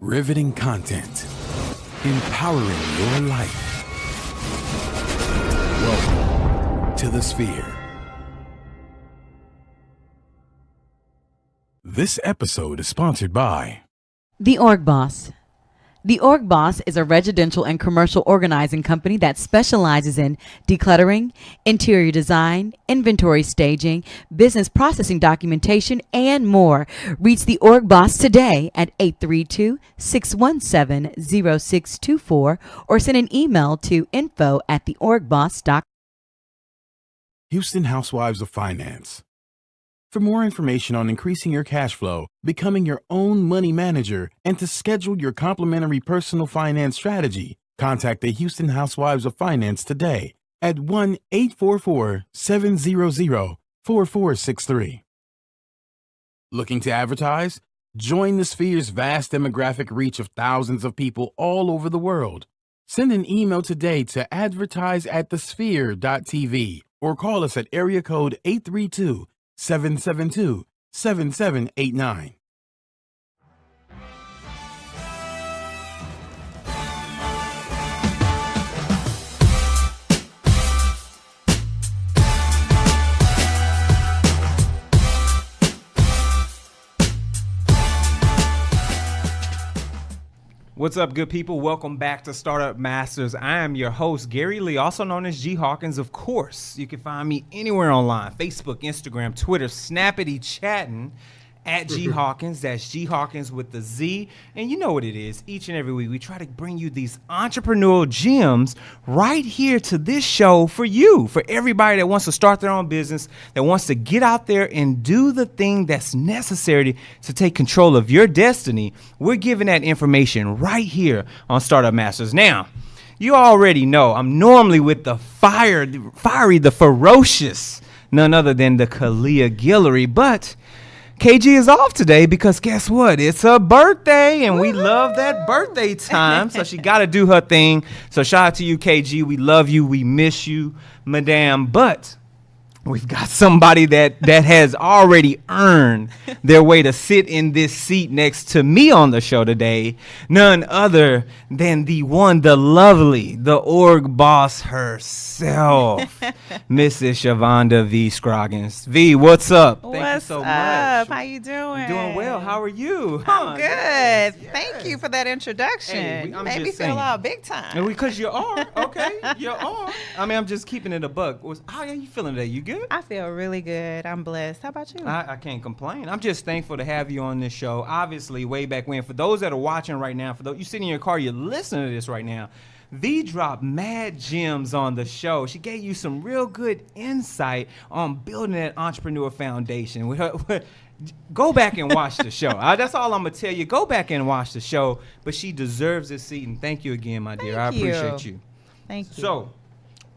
Riveting content. Empowering your life. Welcome to the Sphere. This episode is sponsored by The Org Boss. The Org Boss is a residential and commercial organizing company that specializes in decluttering, interior design, inventory staging, business processing documentation, and more. Reach The Org Boss today at 832-617-0624 or send an email to info@theorgboss.com. Houston Housewives of Finance. For more information on increasing your cash flow, becoming your own money manager, and to schedule your complimentary personal finance strategy, contact the Houston Housewives of Finance today at 1-844-700-4463. Looking to advertise? Join the Sphere's vast demographic reach of thousands of people all over the world. Send an email today to advertise@thesphere.tv or call us at area code 832-772-7789. What's up, good people? Welcome back to Startup Masters. I am your host, Gary Lee, also known as G Hawkins. Of course, you can find me anywhere online, Facebook, Instagram, Twitter, snappity chatting at G Hawkins. That's G Hawkins with the Z. And you know what it is. Each and every week, we try to bring you these entrepreneurial gems right here to this show for you, for everybody that wants to start their own business, that wants to get out there and do the thing that's necessary to take control of your destiny. We're giving that information right here on Startup Masters. Now, you already know I'm normally with the fiery, the ferocious, none other than the Kalia Guillory, but KG is off today because guess what? It's her birthday, and we love that birthday time, so she got to do her thing. So shout out to you, KG. We love you. We miss you, madame. But we've got somebody that has already earned their way to sit in this seat next to me on the show today. None other than the one, the lovely, the org boss herself, Mrs. Shavonda V. Scroggins. V, what's up? What's Thank you so up? much. How you doing? I'm doing well. How are you? I'm good. Yes. Thank you for that introduction. Hey, I'm Made me just feel saying. all big time. Because you are. Okay, you are. I mean, I'm just keeping it a buck. How are you feeling today? You good? I feel really good. I'm blessed. How about you? I can't complain. I'm just thankful to have you on this show. Obviously, way back when, for those that are watching right now, for those you sitting in your car, you're listening to this right now, V dropped mad gems on the show. She gave you some real good insight on building that entrepreneur foundation. Go back and watch the show. That's all I'm going to tell you. Go back and watch the show. But she deserves this seat, and thank you again, my dear. I appreciate you. Thank you. So,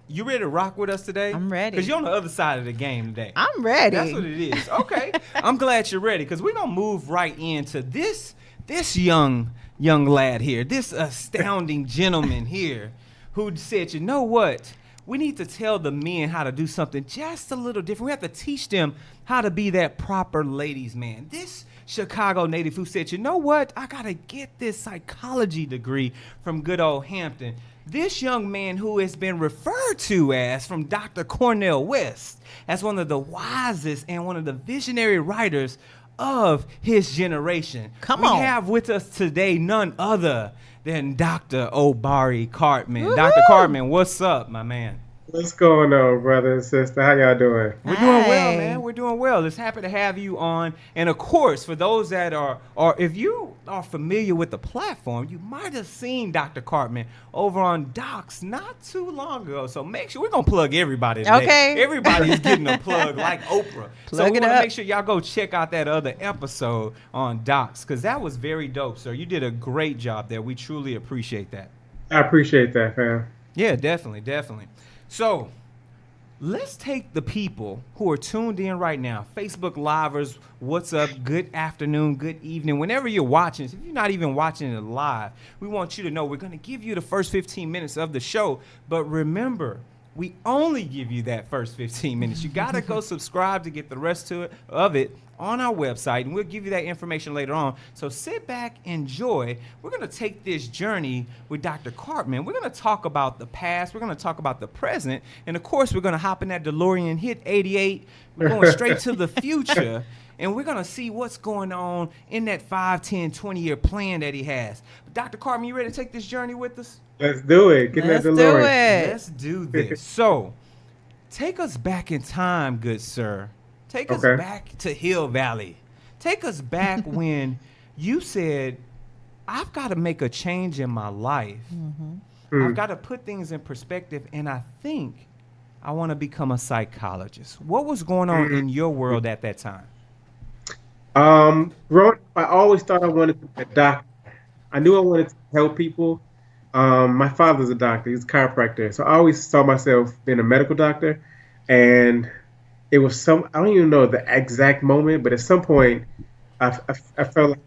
you ready to rock with us today? I'm ready. Because you're on the other side of the game today. I'm ready. That's what it is. Okay. I'm glad you're ready because we're going to move right into this young lad here, this astounding gentleman here who said, you know what? We need to tell the men how to do something just a little different. We have to teach them how to be that proper ladies' man. This Chicago native who said, you know what? I got to get this psychology degree from good old Hampton. This young man who has been referred to as, from Dr. Cornel West, as one of the wisest and one of the visionary writers of his generation. We have with us today none other than Dr. Obari Cartman. Woo-hoo! Dr. Cartman, what's up, my man? What's going on, brother and sister? How y'all doing? We're doing well, Hi. man. We're doing well. It's happy to have you on. And of course, for those that are if you are familiar with the platform, you might have seen Dr. Cartman over on Docs not too long ago. So make sure we're gonna plug everybody today. Okay. Everybody's getting a plug like Oprah. So Plug we it want to up. make sure y'all go check out that other episode on Docs because that was very dope, sir. You did a great job there. We truly appreciate that. I appreciate that, fam. Yeah, definitely. So, let's take the people who are tuned in right now. Facebook Livers, what's up? Good afternoon, good evening. Whenever you're watching, if you're not even watching it live, we want you to know we're going to give you the first 15 minutes of the show. But remember, We only give you that first 15 minutes. You got to go subscribe to get the rest of it on our website, and we'll give you that information later on. So sit back, enjoy. We're going to take this journey with Dr. Cartman. We're going to talk about the past. We're going to talk about the present. And, of course, we're going to hop in that DeLorean, hit 88. We're going straight to the future. And we're going to see what's going on in that 5, 10, 20-year plan that he has. But Dr. Cartman, you ready to take this journey with us? Let's do it. Get Let's that do DeLorean. it. Let's do this. So, take us back in time, good sir. Take us Okay. back to Hill Valley. Take us back when you said, I've got to make a change in my life. I've got to put things in perspective, and I think I want to become a psychologist. What was going on in your world at that time? Growing up, I always thought I wanted to be a doctor. I knew I wanted to help people. My father's a doctor. He's a chiropractor. So I always saw myself being a medical doctor. And it was I don't even know the exact moment, but at some point, I felt like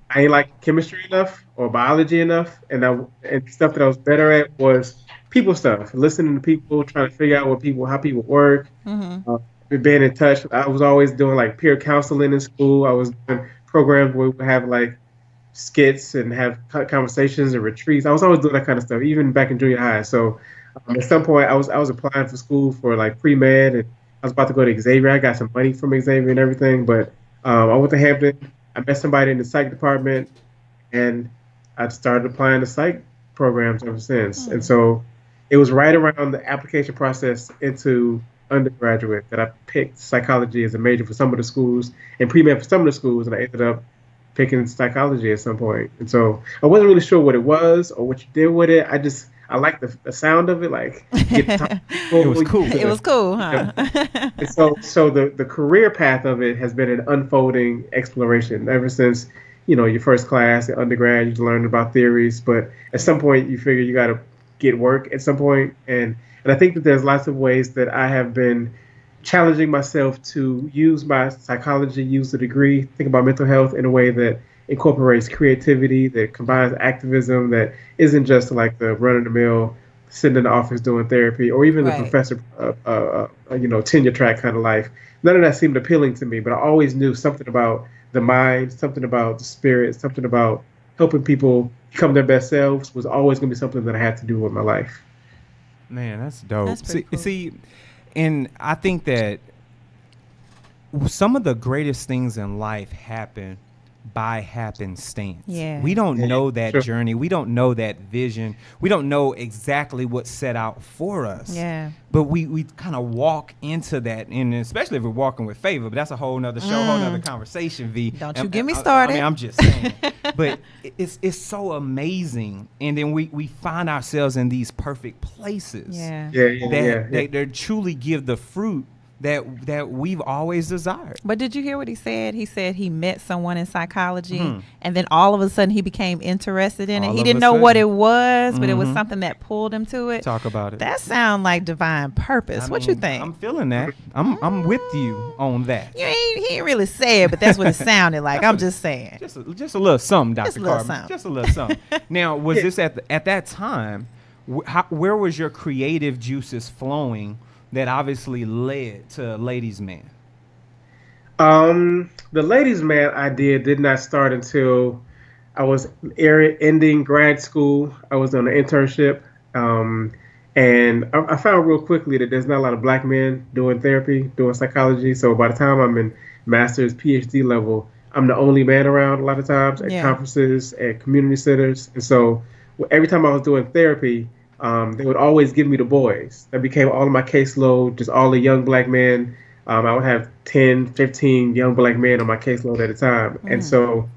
I ain't like chemistry enough or biology enough. And stuff that I was better at was people stuff, listening to people, trying to figure out how people work, being in touch. I was always doing like peer counseling in school. I was doing programs where we would have like skits and have conversations and retreats. I was always doing that kind of stuff, even back in junior high. So at some point, I was applying for school for like pre-med, and I was about to go to Xavier. I got some money from Xavier and everything, but I went to Hampton. I met somebody in the psych department, and I started applying to psych programs ever since. And so it was right around the application process into undergraduate that I picked psychology as a major for some of the schools and pre-med for some of the schools, and I ended up picking psychology at some point. And so I wasn't really sure what it was or what you did with it. I liked the sound of it, like get to talk to people. It was cool. It was cool, huh? And so the career path of it has been an unfolding exploration ever since, your first class at undergrad. You learn about theories, but at some point you figure you got to get work at some point. And I think that there's lots of ways that I have been challenging myself to use my psychology, use the degree, think about mental health in a way that incorporates creativity, that combines activism, that isn't just like the run-of-the-mill, sitting in the office doing therapy, or even the professor, tenure track kind of life. None of that seemed appealing to me, but I always knew something about the mind, something about the spirit, something about helping people become their best selves was always going to be something that I had to do with my life. Man, that's dope. That's pretty cool. See, and I think that some of the greatest things in life happen by happenstance. Yeah. We don't know that Sure. journey. We don't know that vision. We don't know exactly what's set out for us. Yeah. But we kind of walk into that, and especially if we're walking with favor. But that's a whole nother show, whole nother conversation, V. Don't you And- get me I started. mean, I'm just saying. But it's so amazing. And then we find ourselves in these perfect places Yeah. that they truly give the fruit that we've always desired. But did you hear what he said? He said he met someone in psychology, and then all of a sudden he became interested in All it. He of didn't a know what sudden. it was, but it was something that pulled him to it. Talk about it. That sounds like divine purpose. I What you mean, think? I'm feeling that. I'm with you on that. He ain't really say it, but that's what it sounded like. I'm just saying. Just a little something, Dr. Just a little Cartman. something. Just a little something. Now, was this at that time? Where was your creative juices flowing that obviously led to Ladies Man? The Ladies Man idea did not start until I was ending grad school. I was on an internship, and I found real quickly that there's not a lot of black men doing therapy, doing psychology. So by the time I'm in master's, PhD level, I'm the only man around a lot of times at conferences, at community centers. And so every time I was doing therapy, they would always give me the boys. That became all of my caseload, just all the young black men. I would have 10, 15 young black men on my caseload at a time. And so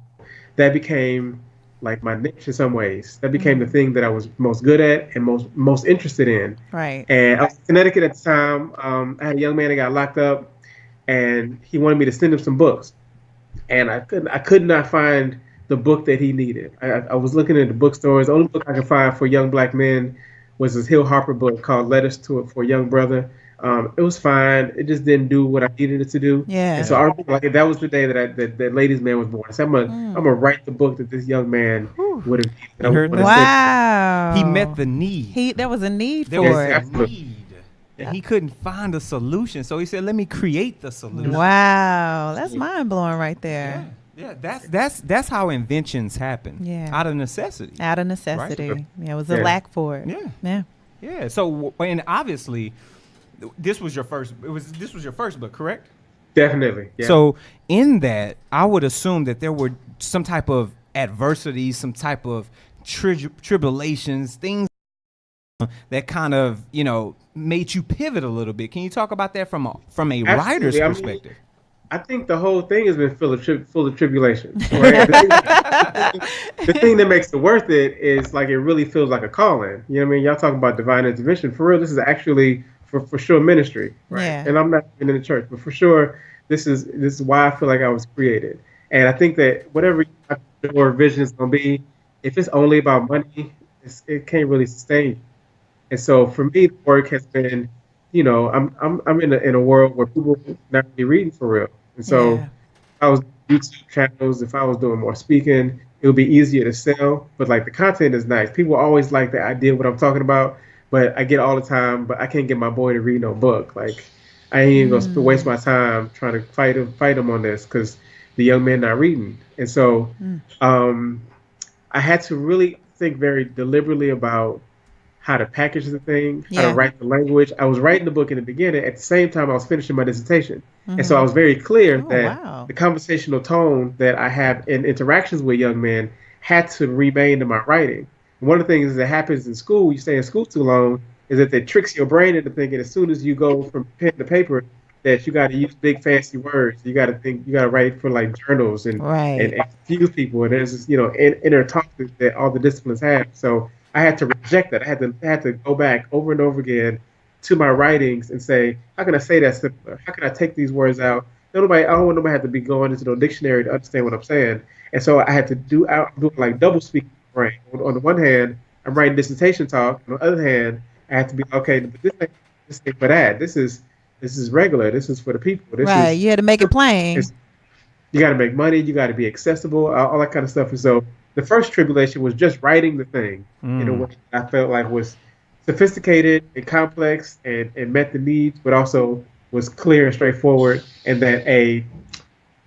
that became like my niche in some ways. That became the thing that I was most good at and most interested in. Right. And I was in Connecticut at the time. I had a young man that got locked up, and he wanted me to send him some books. And I could not find the book that he needed. I was looking at the bookstores. The only book I could find for young black men was this Hill Harper book called Letters for a Young Brother. It was fine. It just didn't do what I needed it to do. Yeah. And so I remember, like, that was the day that Ladies Man was born. So I'm gonna write the book that this young man would have needed. You heard that? Wow. He met the need. There was a need There for was it. a Absolutely. need. And he couldn't find a solution. So he said, let me create the solution. Wow, that's mind blowing right there. Yeah, that's how inventions happen. Yeah. Out of necessity. Out of necessity. Right. Yeah, it was a Yeah. lack for it. Yeah. Yeah. Yeah. So and obviously this was your first book, correct? Definitely. Yeah. So in that, I would assume that there were some type of adversity, some type of tribulations, things that kind of, made you pivot a little bit. Can you talk about that from a writer's Absolutely. I mean, perspective? I think the whole thing has been full of tribulation. Right? The thing that makes it worth it is like it really feels like a calling. You know what I mean? Y'all talking about divine intervention. For real, this is actually for sure ministry. Right. Yeah. And I'm not even in the church, but for sure, this is why I feel like I was created. And I think that whatever your vision is gonna be, if it's only about money, it can't really sustain you. And so for me, the work has been, I'm in a world where people are not really reading for real. And so Yeah. if I was doing YouTube channels, if I was doing more speaking, it would be easier to sell. But like the content is nice. People always like the idea of what I'm talking about, but I get all the time, but I can't get my boy to read no book. Like I ain't even gonna waste my time trying to fight him on this because the young man not reading. And so I had to really think very deliberately about how to package the thing, how Yeah. to write the language. I was writing the book in the beginning. At the same time, I was finishing my dissertation. And so I was very clear that wow. the conversational tone that I have in interactions with young men had to remain in my writing. One of the things that happens in school, you stay in school too long, is that it tricks your brain into thinking as soon as you go from pen to paper that you got to use big fancy words. You got to think, you got to write for like journals and confuse people. And there's this, inner talk that all the disciplines have. So I had to reject that. I had to go back over and over again to my writings and say, how can I say that simpler? How can I take these words out? I don't want nobody to have to be going into no dictionary to understand what I'm saying. And so I had to do like double speaking brain. On the one hand, I'm writing dissertation talk. On the other hand, I have to be okay, but this ain't for that. This is regular. This is for the people. You had to make it plain. You got to make money. You got to be accessible. All that kind of stuff. And so the first tribulation was just writing the thing in a way that I felt like was sophisticated and complex and met the needs, but also was clear and straightforward, and that a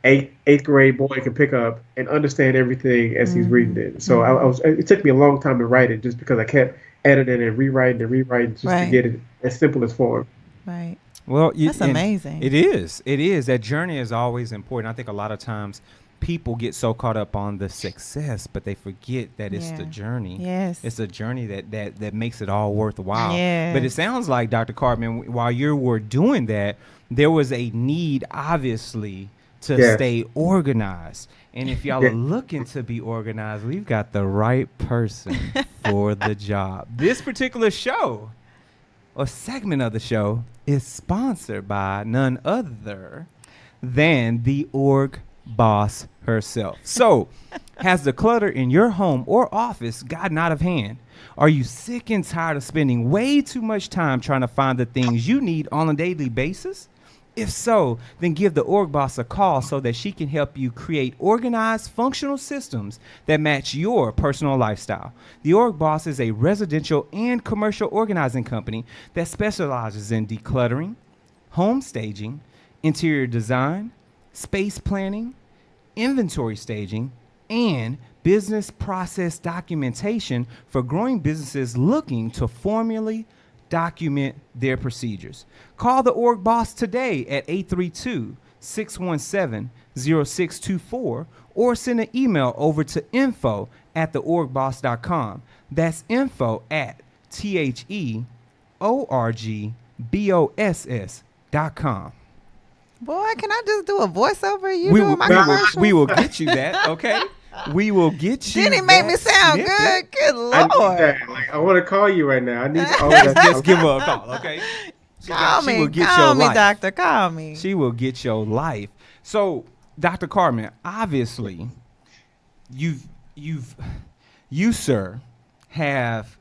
eighth grade boy can pick up and understand everything as he's reading it. So it took me a long time to write it just because I kept editing and rewriting just to get it as simple as form. Right. Well, that's amazing. It is. That journey is always important. I think a lot of times people get so caught up on the success, but they forget that it's the journey. Yes. It's a journey that makes it all worthwhile. Yes. But it sounds like, Dr. Cartman, while you were doing that, there was a need, obviously, to stay organized. And if y'all are looking to be organized, we've got the right person for the job. This particular show, or segment of the show, is sponsored by none other than the org boss herself. So, has the clutter in your home or office gotten out of hand? Are you sick and tired of spending way too much time trying to find the things you need on a daily basis? If so, then give the org boss a call so that she can help you create organized, functional systems that match your personal lifestyle. The org boss is a residential and commercial organizing company that specializes in decluttering, home staging, interior design, space planning, inventory staging, and business process documentation for growing businesses looking to formally document their procedures. Call the org boss today at 832-617-0624 or send an email over to info@theorgboss.com. That's info@THEORGBOSS.com. Boy, can I just do a voiceover? You doing my commercial? We will get you that, okay? We will get you. Didn't he make me sound good? Good Lord. I need that. Like, I want to call you right now. I need all Just that. give her a call, okay? Call me, life. doctor. Call me. She will get your life. So, Dr. Cartman, obviously, you, sir, have,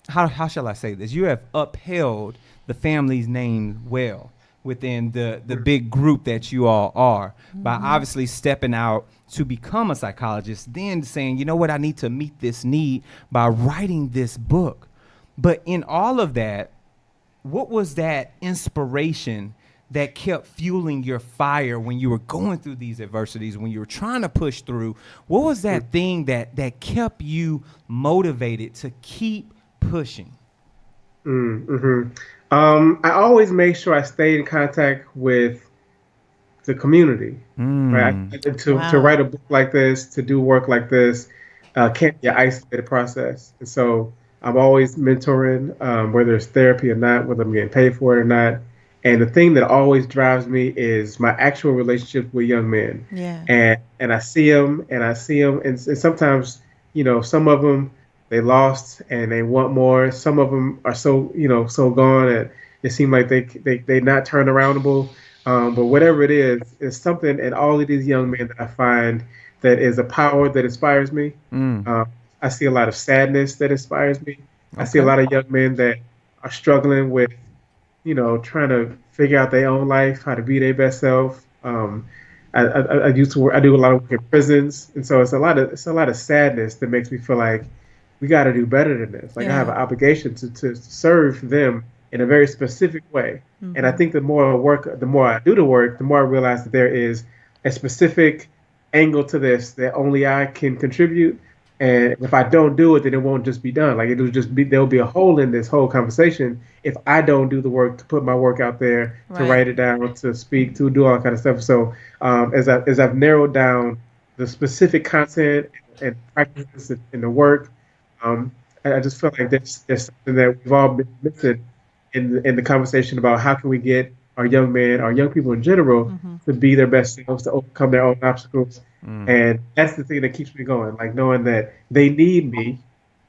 how shall I say this? You have upheld the family's name well within the big group that you all are, by obviously stepping out to become a psychologist, then saying, you know what, I need to meet this need by writing this book. But in all of that, what was that inspiration that kept fueling your fire when you were going through these adversities, when you were trying to push through? What was that thing that kept you motivated to keep pushing? I always made sure I stayed in contact with the community. Right? To write a book like this, to do work like this, can't be an isolated process. And so I'm always mentoring, whether it's therapy or not, whether I'm getting paid for it or not. And the thing that always drives me is my actual relationship with young men. Yeah. And I see them, and sometimes, some of them, they lost and they want more. Some of them are so gone that it seems like they not turn aroundable. But whatever it is, it's something in all of these young men that I find that is a power that inspires me. I see a lot of sadness that inspires me. I see a lot of young men that are struggling with, trying to figure out their own life, how to be their best self. I used to work. I do a lot of work in prisons, and so it's a lot of sadness that makes me feel like we got to do better than this. Like I have an obligation to serve them in a very specific way. And I think the more I do the work, the more I realize that there is a specific angle to this that only I can contribute. And if I don't do it, then it won't just be done. Like there'll be a hole in this whole conversation if I don't do the work to put my work out there, to write it down, to speak, to do all that kind of stuff. So as I've narrowed down the specific content and practices in the work, I just feel like there's something that we've all been missing in the conversation about how can we get our young men, our young people in general, to be their best selves, to overcome their own obstacles. And that's the thing that keeps me going, like knowing that they need me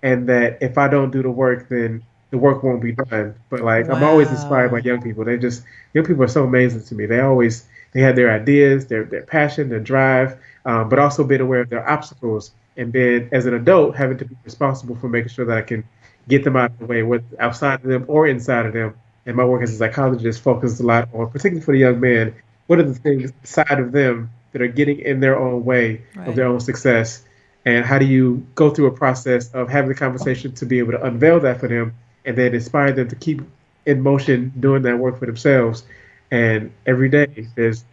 and that if I don't do the work, then the work won't be done. But like, I'm always inspired by young people. Young people are so amazing to me. They have their ideas, their passion, their drive, but also being aware of their obstacles and being, as an adult, having to be responsible for making sure that I can get them out of the way, whether outside of them or inside of them. And my work as a psychologist focuses a lot on, particularly for the young men, what are the things inside of them that are getting in their own way of their own success, and how do you go through a process of having the conversation to be able to unveil that for them and then inspire them to keep in motion doing that work for themselves. And every day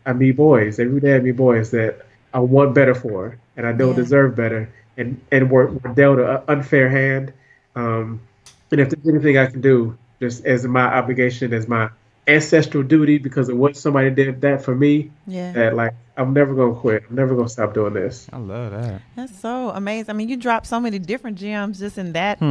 I meet boys that I want better for, and I don't deserve better, and we're dealt an unfair hand. And if there's anything I can do, just as my obligation, as my ancestral duty, because of what somebody did that for me, that like I'm never gonna quit. I'm never gonna stop doing this. I love that. That's so amazing. I mean, you dropped so many different gems just in that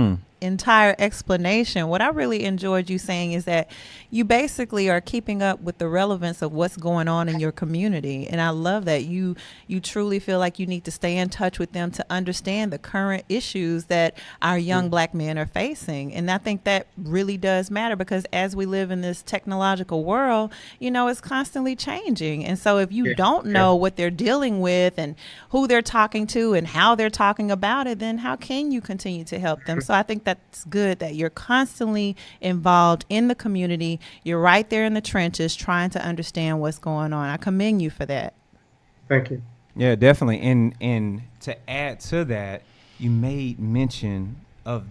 entire explanation. What I really enjoyed you saying is that you basically are keeping up with the relevance of what's going on in your community. And I love that you truly feel like you need to stay in touch with them to understand the current issues that our young black men are facing. And I think that really does matter, because as we live in this technological world, it's constantly changing. And so if you don't know what they're dealing with and who they're talking to and how they're talking about it, then how can you continue to help them? So I think that's good that you're constantly involved in the community. You're right there in the trenches trying to understand what's going on. I commend you for that. Thank you. Yeah, definitely. And to add to that, you made mention of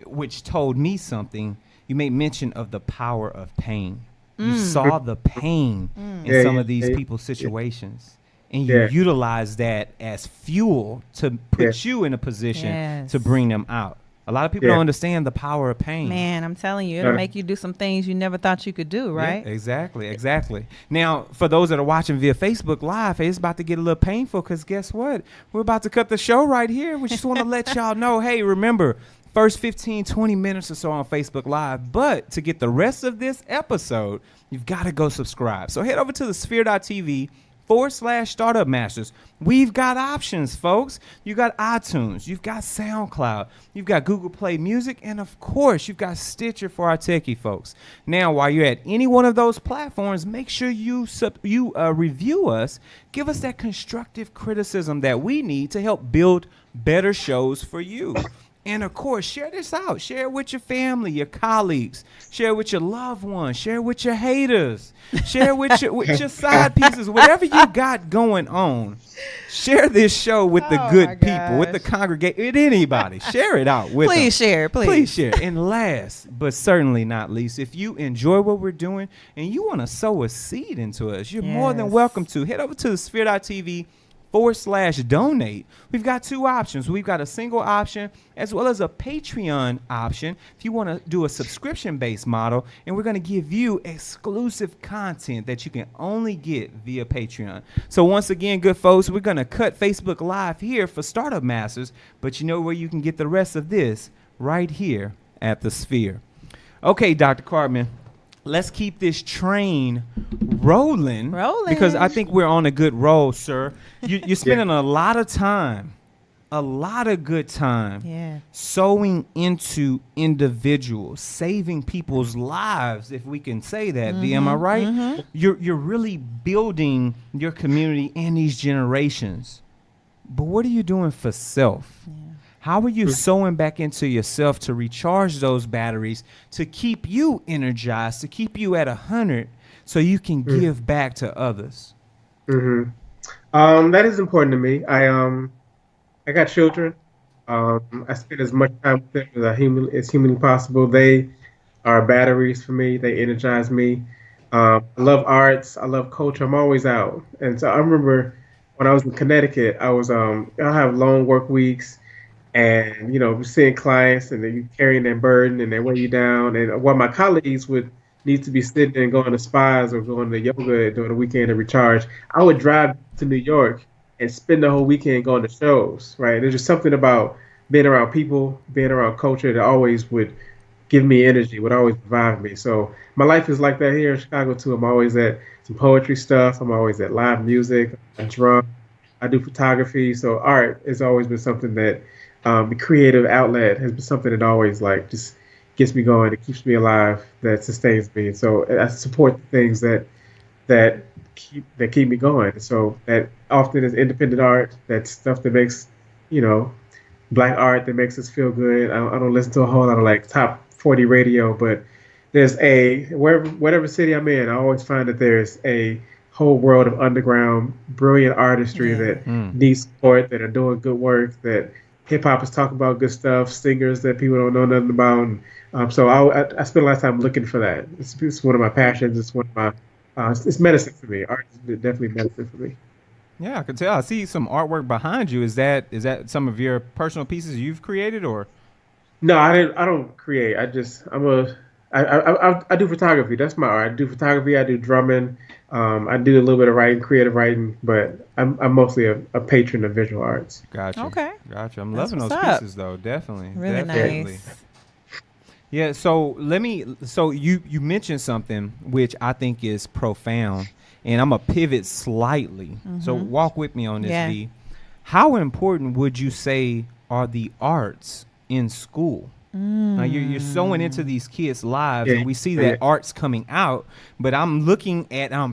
which told me something. You made mention of the power of pain. You saw the pain in some of these people's situations, and you utilize that as fuel to put you in a position to bring them out. A lot of people don't understand the power of pain. Man, I'm telling you, it'll make you do some things you never thought you could do, right? Yeah, exactly. Now, for those that are watching via Facebook Live, it's about to get a little painful, because guess what? We're about to cut the show right here. We just want to let y'all know, hey, remember, first 15, 20 minutes or so on Facebook Live. But to get the rest of this episode, you've got to go subscribe. So head over to the sphere.tv/Startup Masters. We've got options, folks. You got iTunes, you've got SoundCloud, you've got Google Play Music, and of course, you've got Stitcher for our techie folks. Now, while you're at any one of those platforms, make sure you review us. Give us that constructive criticism that we need to help build better shows for you. And of course, share this out. Share it with your family, your colleagues. Share it with your loved ones. Share it with your haters. Share it with your side pieces. Whatever you got going on, share this show with the good people, with the congregation, with anybody. Share it out with them. Please share, please. Please share. And last, but certainly not least, if you enjoy what we're doing and you want to sow a seed into us, you're more than welcome to. Head over to sphere.tv/donate. We've got two options. We've got a single option as well as a Patreon option if you want to do a subscription-based model, and we're going to give you exclusive content that you can only get via Patreon. So once again, good folks, we're going to cut Facebook Live here for Startup Masters, but you know where you can get the rest of this? Right here at the Sphere. Okay, Dr. Cartman, let's keep this train rolling. Because I think we're on a good roll, sir. You're spending a lot of time, a lot of good time sewing into individuals, saving people's lives, if we can say that. Am I right? You're really building your community and these generations. But what are you doing for self? How are you sewing back into yourself to recharge those batteries, to keep you energized, to keep you at 100 so you can give back to others? That is important to me. I got children. I spend as much time with them as humanly possible. They are batteries for me. They energize me. I love arts. I love culture. I'm always out. And so I remember when I was in Connecticut, I have long work weeks. And, seeing clients and then you carrying that burden and they weigh you down. And while my colleagues would need to be sitting and going to spas or going to yoga during the weekend to recharge, I would drive to New York and spend the whole weekend going to shows, right? There's just something about being around people, being around culture that always would give me energy, would always revive me. So my life is like that here in Chicago, too. I'm always at some poetry stuff. I'm always at live music. I drum. I do photography. So art has always been something that the creative outlet has been something that always just gets me going. It keeps me alive. That sustains me. So I support the things that keep me going. So that often is independent art. That's stuff that makes Black art that makes us feel good. I don't listen to a whole lot of top 40 radio, but there's whatever city I'm in, I always find that there's a whole world of underground brilliant artistry that needs support, that are doing good work, that hip hop is talking about good stuff, singers that people don't know nothing about. So I spend a lot of time looking for that. It's one of my passions. It's one of my it's medicine for me. Art is definitely medicine for me. Yeah, I can tell. I see some artwork behind you. Is that some of your personal pieces you've created, or? No, I don't create. I do photography. That's my art. I do photography. I do drumming. I do a little bit of writing, creative writing, but I'm mostly a patron of visual arts. Gotcha. Okay. Gotcha. I'm That's loving those what's pieces, though. Definitely. Really Definitely. nice. Yeah. So you mentioned something which I think is profound, and I'm gonna pivot slightly. So walk with me on this, V. How important would you say are the arts in school? Now you're sewing into these kids' lives, and we see that art's coming out. But I'm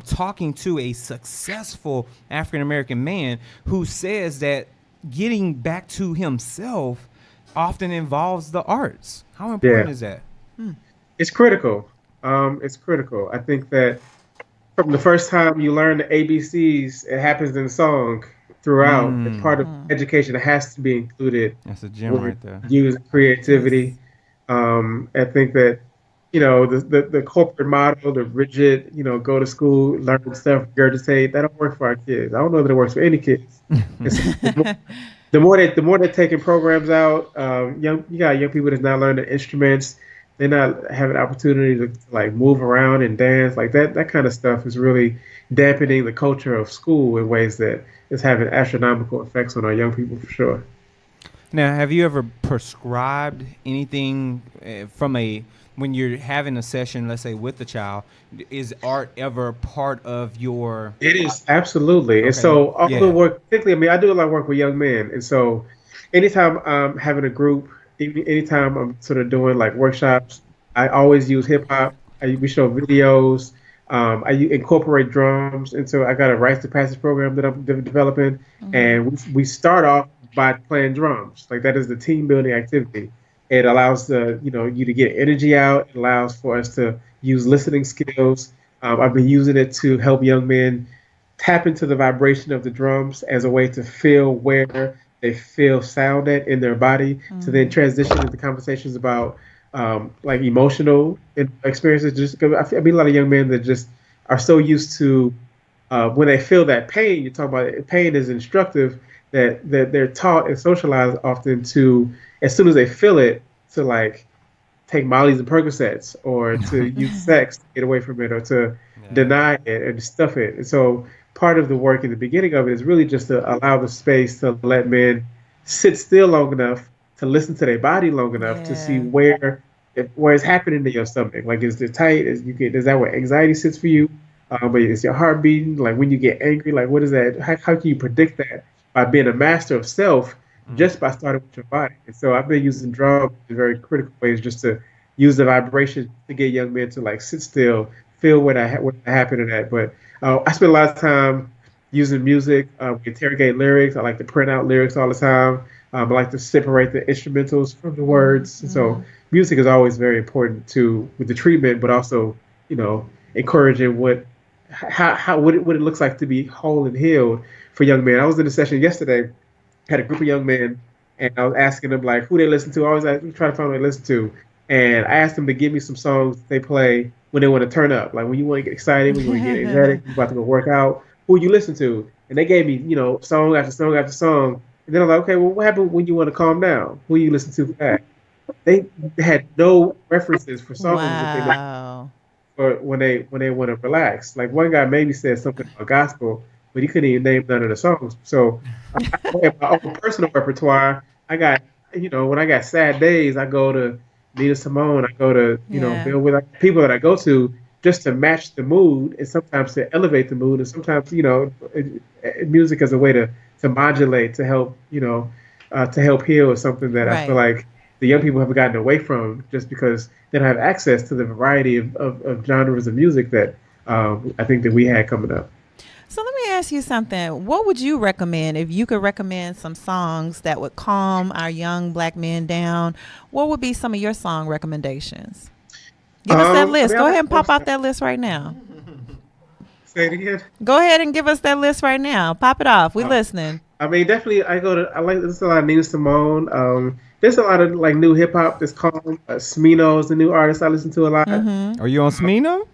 talking to a successful African American man who says that getting back to himself often involves the arts. How important is that? It's critical. It's critical. I think that from the first time you learn the ABCs, it happens in song throughout. It's part of education that has to be included. That's a gem right there. Use creativity. I think that the corporate model, the rigid, go to school, learn stuff, regurgitate, that don't work for our kids. I don't know that it works for any kids. The more they're taking programs out, you got young people that's not learning instruments. They're not having opportunity to move around and dance like that. That kind of stuff is really dampening the culture of school in ways that is having astronomical effects on our young people for sure. Now, have you ever prescribed anything when you're having a session, let's say with the child, is art ever part of your? It is, absolutely. Okay. And so all the work, particularly, I do a lot of work with young men. And so anytime I'm having a group, anytime I'm sort of doing workshops, I always use hip hop. We show videos. I incorporate drums, and so I got a rites of passage program that I'm developing, and we start off by playing drums. Like that is the team building activity. It allows you to get energy out. It allows for us to use listening skills. I've been using it to help young men tap into the vibration of the drums as a way to feel where they feel sound at in their body, to then transition into conversations about like emotional experiences. Just 'cause I mean, a lot of young men that just are so used to when they feel that pain. You talk about it, pain is instructive, that they're taught and socialized often to, as soon as they feel it, to like take Molly's and Percocets, or to use sex to get away from it, or to deny it and stuff it. And so part of the work in the beginning of it is really just to allow the space to let men sit still long enough to listen to their body long enough to see where it's happening in your stomach. Like, is it tight? Is that where anxiety sits for you? But is your heart beating? Like when you get angry, like what is that? How can you predict that? By being a master of self, just by starting with your body. And so I've been using drums in very critical ways, just to use the vibration to get young men to like sit still, feel what happened in that. But I spend a lot of time using music. We interrogate lyrics. I like to print out lyrics all the time. I like to separate the instrumentals from the words. And so music is always very important with the treatment, but also, encouraging what it looks like to be whole and healed for young men. I was in a session yesterday, had a group of young men, and I was asking them like who they listen to. I always try to find what they listen to, and I asked them to give me some songs they play when they want to turn up, like when you want to get excited, when you want to get energetic, you're about to go work out. Who you listen to? And they gave me, song after song after song. And then I was like, okay, well, what happened when you want to calm down? Who you listen to for that? They had no references for songs or when they want to relax. Like one guy maybe said something about gospel, but he couldn't even name none of the songs. So in my own personal repertoire, I got, when I got sad days, I go to Nina Simone, I go to, Bill with people that I go to just to match the mood, and sometimes to elevate the mood, and sometimes, music as a way to modulate, to help, to help heal is something that I feel like the young people have gotten away from, just because they don't have access to the variety of genres of music that I think that we had coming up. So let me ask you something. What would you recommend if you could recommend some songs that would calm our young black men down? What would be some of your song recommendations? Give us that list. Go ahead and pop out that list right now. Say it again. Go ahead and give us that list right now. Pop it off. We listening. I mean, definitely. I like. There's a lot of Nina Simone. There's a lot of like new hip hop that's calm. Smino is the new artist I listen to a lot. Are you on Smino?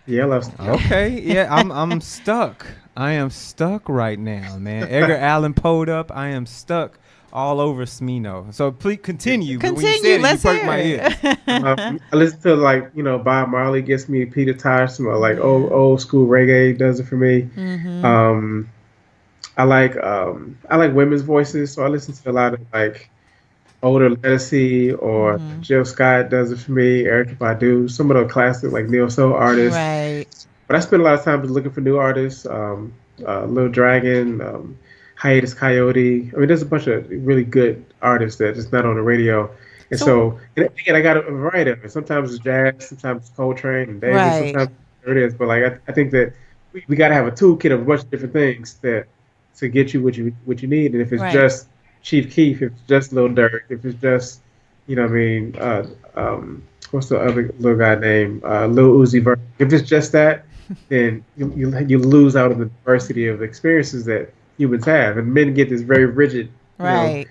Yeah, I love Smino. Okay, yeah, I'm stuck. I am stuck right now, man. Edgar Allan Poe'd up. I am stuck all over Smino. So please continue. But when you said Let's it, you perked my ears. I listen to like Bob Marley gets me. Peter Tosh, some like old school reggae does it for me. I like women's voices, so I listen to a lot of like older Lettucey or Jill Scott does it for me. Erykah Badu, some of the classic like neo soul artists. Right. But I spend a lot of time just looking for new artists. Lil Dragon, Hiatus Coyote. I mean, there's a bunch of really good artists that just not on the radio. And so again, I got a variety of it. Sometimes it's jazz, sometimes it's Coltrane and Davis, sometimes it is. But like I think that we got to have a toolkit of a bunch of different things to get you what you need. And if it's just Chief Keef, if it's just Lil Durk, if it's just what's the other little guy named Lil Uzi Vert, if it's just that, then you lose out on the diversity of experiences that humans have. And men get this very rigid, only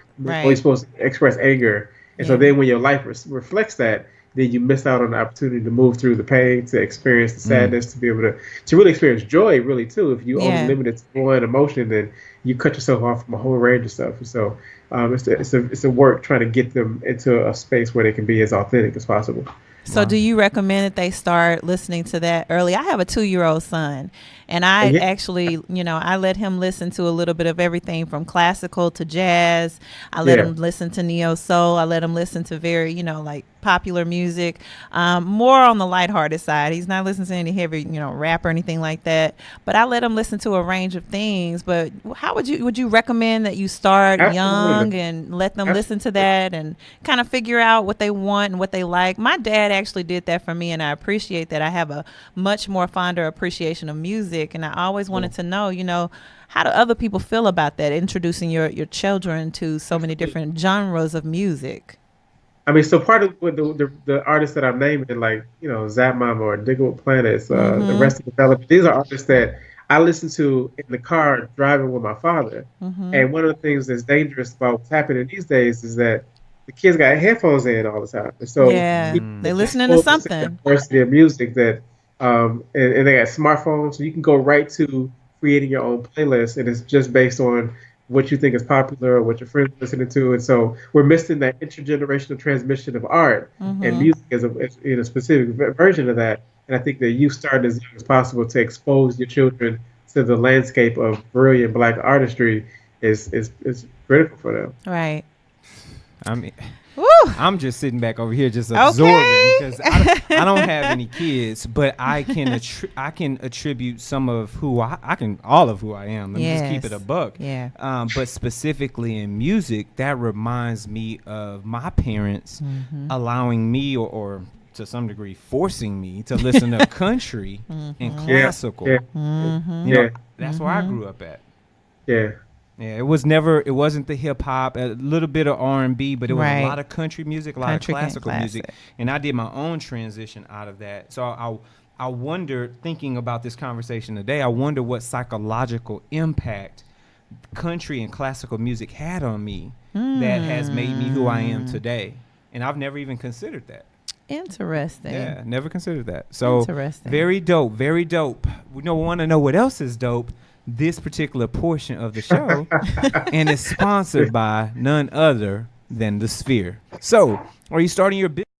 supposed to express anger. And so then when your life reflects that, then you miss out on the opportunity to move through the pain, to experience the sadness, to be able to really experience joy, really, too. If you only limit it to one emotion, then you cut yourself off from a whole range of stuff. And so it's a work trying to get them into a space where they can be as authentic as possible. So do you recommend that they start listening to that early? I have a 2-year-old son, and I actually, I let him listen to a little bit of everything from classical to jazz. I let him listen to neo soul. I let him listen to very, like popular music, more on the lighthearted side. He's not listening to any heavy, rap or anything like that. But I let him listen to a range of things. But how would you recommend that you start young and let them listen to that and kind of figure out what they want and what they like? My dad actually did that for me, and I appreciate that. I have a much more fonder appreciation of music, and I always wanted to know, how do other people feel about that, introducing your children to so many different genres of music? I mean, so part of what the artists that I'm naming, like, Zap Mama or Diggle Planets, the rest of the development, these are artists that I listen to in the car driving with my father. And one of the things that's dangerous about what's happening these days is that the kids got headphones in all the time. And so they're listening to something. Diversity of music that, and they got smartphones, so you can go right to creating your own playlist, and it's just based on what you think is popular or what your friends are listening to. And so we're missing that intergenerational transmission of art, and music is in a specific version of that. And I think that you start as young as possible to expose your children to the landscape of brilliant Black artistry is critical for them. Right. I mean, Woo. I'm just sitting back over here just absorbing because I don't have any kids, but I can attribute some of who all of who I am. Let me just keep it a buck. Yeah. But specifically in music, that reminds me of my parents allowing me or to some degree forcing me to listen to country and classical. That's where I grew up at. Yeah, it wasn't the hip hop, a little bit of R&B, but it was a lot of country music, a lot of classical music. And I did my own transition out of that. So I wonder, thinking about this conversation today, I wonder what psychological impact country and classical music had on me that has made me who I am today. And I've never even considered that. Interesting. Yeah, never considered that. So interesting. Very dope, very dope. We want to know what else is dope. This particular portion of the show, and it's sponsored by none other than The Sphere. So, are you starting your business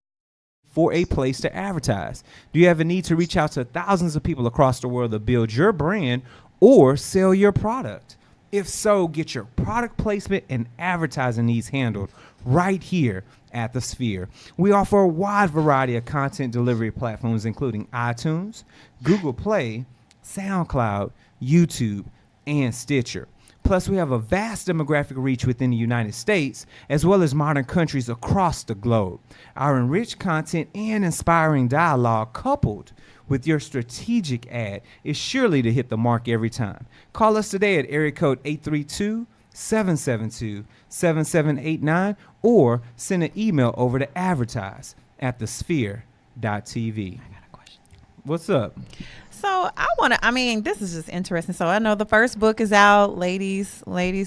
for a place to advertise? Do you have a need to reach out to thousands of people across the world to build your brand or sell your product? If so, get your product placement and advertising needs handled right here at The Sphere. We offer a wide variety of content delivery platforms, including iTunes, Google Play, SoundCloud, YouTube, and Stitcher. Plus, we have a vast demographic reach within the United States, as well as modern countries across the globe. Our enriched content and inspiring dialogue, coupled with your strategic ad, is surely to hit the mark every time. Call us today at area code 832-772-7789 or send an email over to advertise@thesphere.tv. I got a question. What's up? So this is just interesting. So I know the first book is out, ladies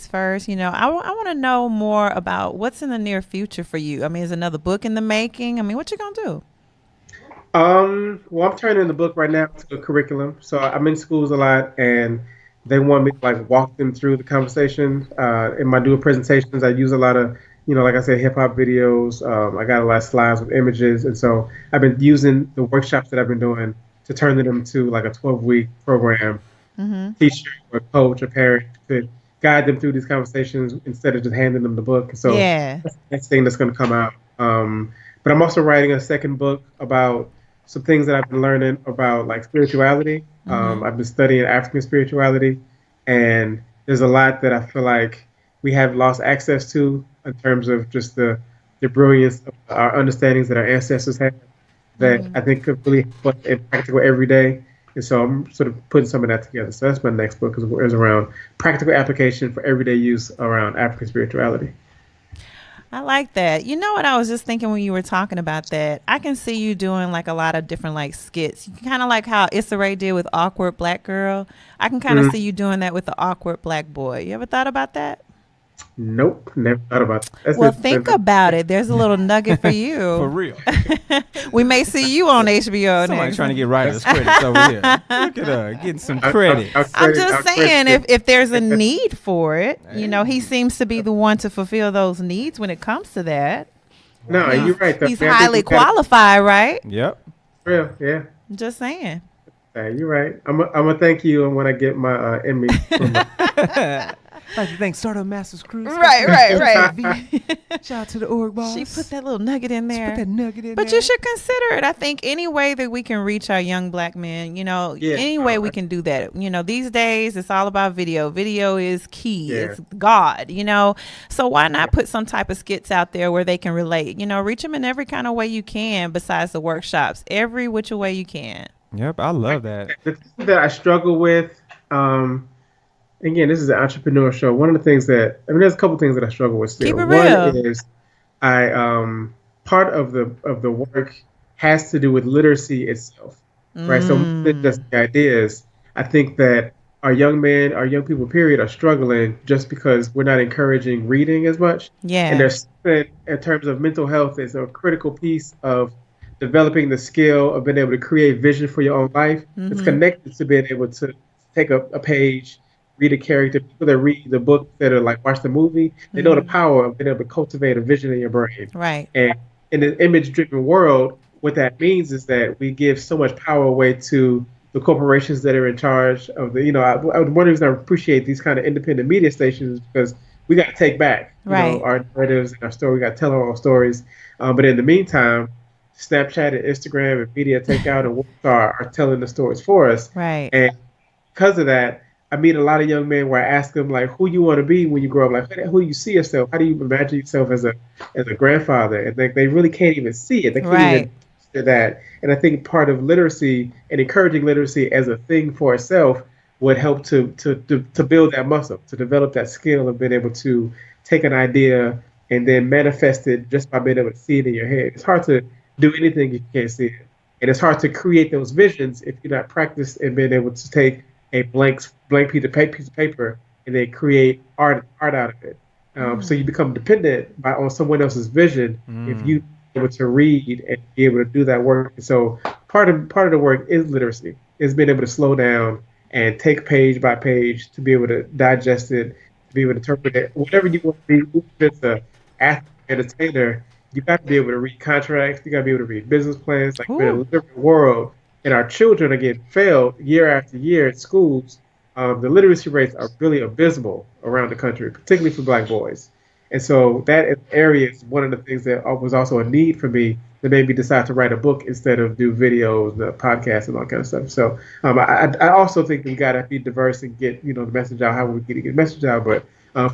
first. I want to know more about what's in the near future for you. I mean, is another book in the making? I mean, what you going to do? Well, I'm turning the book right now to a curriculum. So I'm in schools a lot, and they want me to walk them through the conversation. In my doing presentations, I use a lot of, like I said, hip hop videos. I got a lot of slides with images. And so I've been using the workshops that I've been doing to turn them into a 12-week program, teacher or coach or parent to guide them through these conversations instead of just handing them the book. So that's the next thing that's going to come out. But I'm also writing a second book about some things that I've been learning about spirituality. I've been studying African spirituality, and there's a lot that I feel like we have lost access to in terms of just the brilliance of our understandings that our ancestors had that I think could really put in practical every day. And so I'm sort of putting some of that together. So that's my next book is around practical application for everyday use around African spirituality. I like that. You know what I was just thinking when you were talking about that? I can see you doing a lot of different skits. You kind of like how Issa Rae did with Awkward Black Girl. I can kind of see you doing that with the Awkward Black Boy. You ever thought about that? Nope, never thought about that. Well, think about it. There's a little nugget for you. For real. We may see you on HBO Somebody next. trying to get writers credits over here. Look at her getting some credit. I'm just saying, if there's a need for it, he seems to be the one to fulfill those needs when it comes to that. No, you're right. He's highly qualified, right? Yep. Real, yeah. Just saying. You're right. I'm gonna thank you when I get my Emmy. I'd like to thank Startup Masters Crew. Right. Shout out to the org boss. She put that little nugget in there. Put that nugget in But there. you should consider it. I think any way that we can reach our young black men, any way we can do that. These days it's all about video. Video is key. Yeah. It's God, So why not put some type of skits out there where they can relate? Reach them in every kind of way you can besides the workshops. Every which way you can. Yep, I love that. The thing that I struggle with, again, this is an entrepreneur show. One of the things there's a couple things that I struggle with still. Keep it real. One is part of the work has to do with literacy itself, right? So just the ideas. I think that our young men, our young people, period, are struggling just because we're not encouraging reading as much. Yeah. And there's in terms of mental health is a critical piece of developing the skill of being able to create vision for your own life. It's connected to being able to take a page, read a character. People that read the book that are like watch the movie, they know the power of being able to cultivate a vision in your brain. Right. And in an image-driven world, what that means is that we give so much power away to the corporations that are in charge of the, one of the reasons I appreciate these kind of independent media stations is because we got to take back our narratives and our story. We got to tell our own stories. But in the meantime, Snapchat and Instagram and media takeout and Workstar are telling the stories for us. Right. And because of that, I meet a lot of young men where I ask them like, who you want to be when you grow up? Like, who do you see yourself? How do you imagine yourself as a grandfather? And they really can't even see it. They can't even do that. And I think part of literacy and encouraging literacy as a thing for itself would help to build that muscle, to develop that skill of being able to take an idea and then manifest it just by being able to see it in your head. It's hard to do anything if you can't see it. And it's hard to create those visions if you're not practiced in being able to take a blank piece of paper and then create art out of it. So you become dependent on someone else's vision if you able to read and be able to do that work. And so part of the work is literacy, is being able to slow down and take page by page to be able to digest it, to be able to interpret it. Whatever you want to be, if it's an athlete, entertainer, you got to be able to read contracts. You got to be able to read business plans. Like we're in a different world, and our children are getting failed year after year at schools. The literacy rates are really abysmal around the country, particularly for Black boys. And so that area is one of the things that was also a need for me that made me decide to write a book instead of do videos, the podcasts, and all kind of stuff. So I also think we got to be diverse and get the message out. How we get the message out, but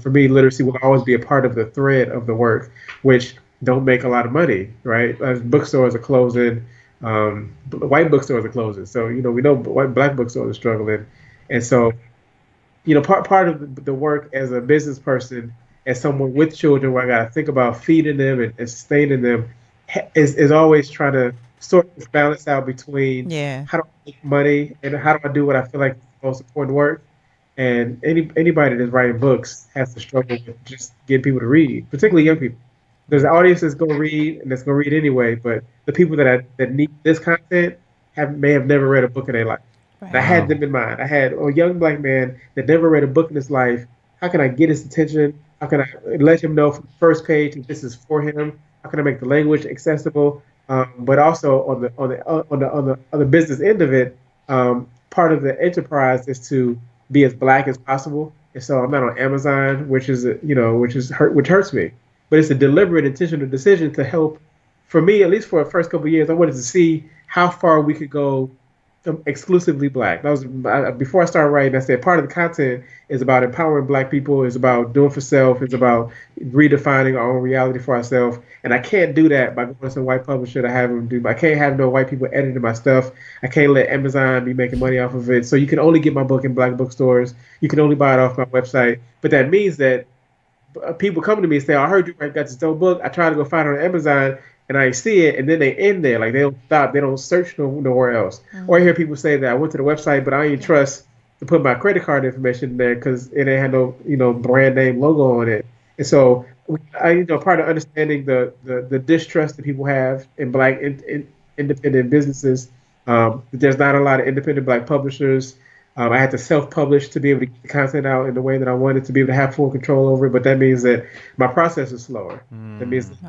for me, literacy will always be a part of the thread of the work, which don't make a lot of money, right? Bookstores are closing, white bookstores are closing. So, we know Black bookstores are struggling. And so, part of the work as a business person, as someone with children where I got to think about feeding them and sustaining them is always trying to sort this balance out between how do I make money and how do I do what I feel like is the most important work. And anybody that's writing books has to struggle with just getting people to read, particularly young people. There's an audience that's going to read and that's going to read anyway, but the people that need this content may have never read a book in their life. Right. I had them in mind. I had a young Black man that never read a book in his life. How can I get his attention? How can I let him know from the first page that this is for him? How can I make the language accessible? But also on the business end of it, part of the enterprise is to be as Black as possible. And so I'm not on Amazon, which hurts me. But it's a deliberate, intentional decision to help. For me, at least for the first couple of years, I wanted to see how far we could go exclusively Black. That was before I started writing. I said part of the content is about empowering Black people, is about doing for self, is about redefining our own reality for ourselves. And I can't do that by going to some white publisher to have them do. I can't have no white people editing my stuff. I can't let Amazon be making money off of it. So you can only get my book in Black bookstores. You can only buy it off my website. But that means that people come to me and say, I heard you got this dope book. I tried to go find it on Amazon and I see it, and then they end there. Like they don't stop. They don't search nowhere else. Mm-hmm. Or I hear people say that I went to the website, but I ain't trust to put my credit card information in there because it ain't had no brand name logo on it. And so part of understanding the distrust that people have in Black independent businesses. There's not a lot of independent Black publishers. I had to self-publish to be able to get the content out in the way that I wanted to be able to have full control over it. But that means that my process is slower. That means it's